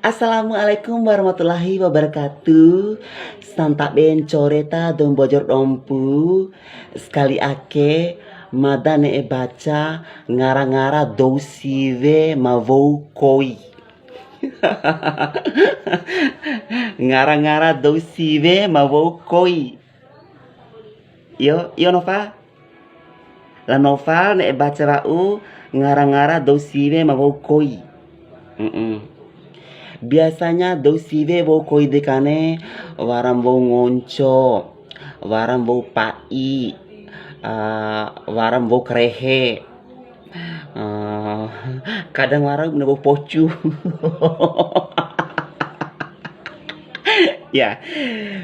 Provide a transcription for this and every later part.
Assalamualaikum warahmatullahi wabarakatuh. Santa ben coreta don bojor dompu. Sekali ake madane e baca ngara-ngara dou sive mavou koi. Ngara-ngara dou sive mavou koi. Yo Nova. La Nova ne e baca rau ngara-ngara dou sive mavou koi. Biasanya dou sive bau koi dekane waram bau ngonco, waram bau pai, waram bau krehe, kadang waram bau pocu. Ya,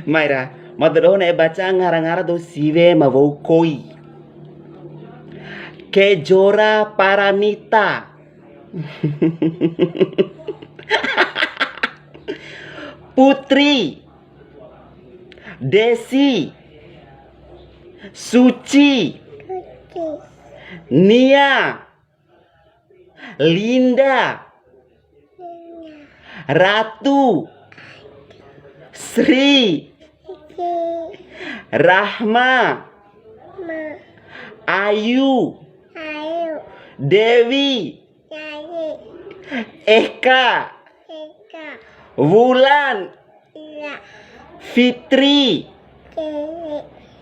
Maira, madro na baca ngara-ngara dou sive ma bau koi. Kejora Paramita. Putri, Desi, Suci, Nia, Linda, Ratu, Sri, Rahma, Ayu, Dewi, Eka, Wulan, Fitri,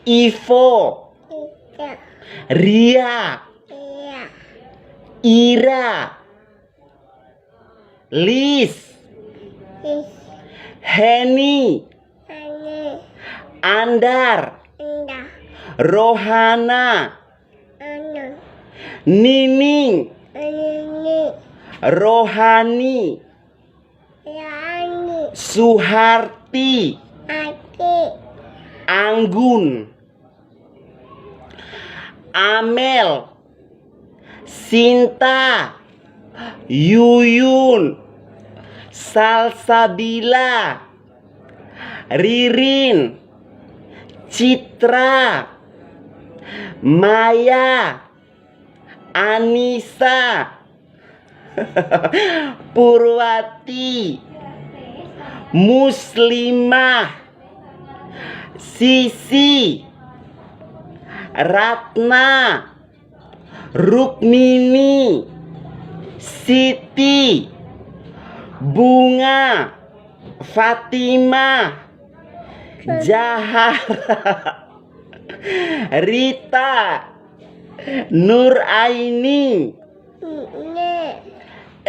Ivo, Ria, Ira, Lis, Heni, Andar, Rohana, Nining, Rohani, Suharti, Anggun, Amel, Sinta, Yuyun, Salsabila, Ririn, Citra, Maya, Anissa, Purwati, Muslimah, Sisi, Ratna, Rukmini, Siti, Bunga, Fatimah, Jahara, Rita, Nur Aini,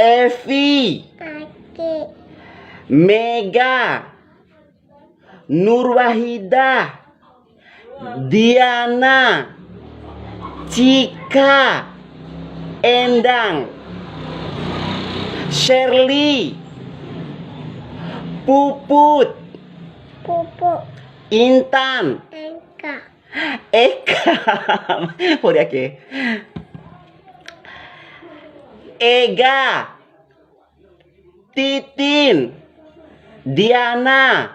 Evi, Mega, Nur Wahidah, Diana, Cika, Endang, Shirley, Puput, Intan, Eka, Ega, Titin, Diana,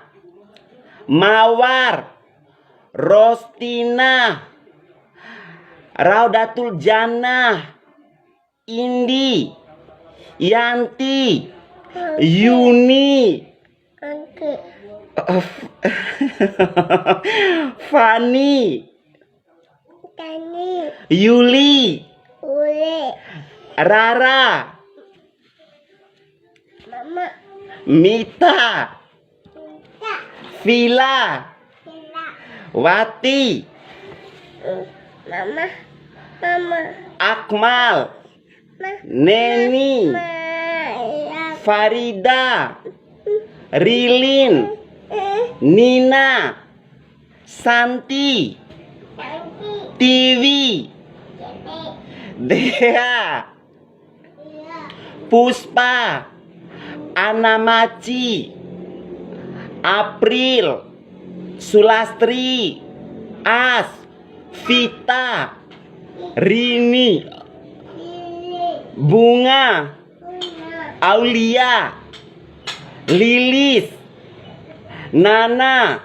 Mawar, Rostina, Raudatul Jannah, Indi, Yanti, Yuni, Fani, Yuli, Rara, Mita, Vila, Wati, Akmal, Neni, Farida, Rilin, Nina, Santi, Tiwi, Dea, Puspa, Anamaci, April, Sulastri, As, Vita, Rini, Bunga, Aulia, Lilis, Nana,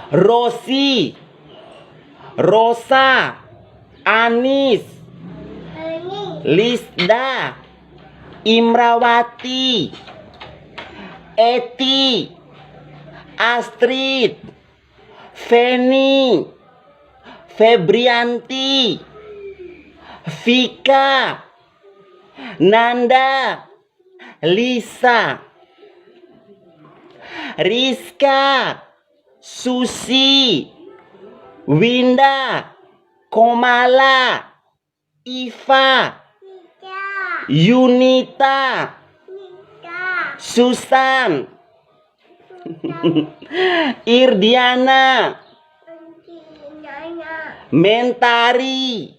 Rosi, Rosa, Anis, Lisda, Imrawati, Eti, Astrid, Feni, Febrianti, Vika, Nanda, Lisa, Rizka, Susi, Winda, Komala, Iva, Yunita, Susan, Irdiana, Mentari,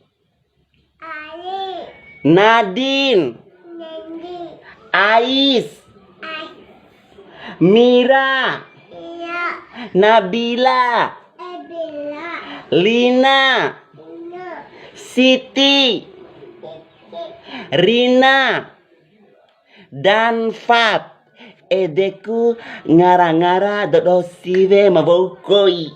Nadine, Ais, Mira, Nabila, Lina, Siti, Rina, dan Fat. Edeku ngara-ngara dodo siwe mabokoi.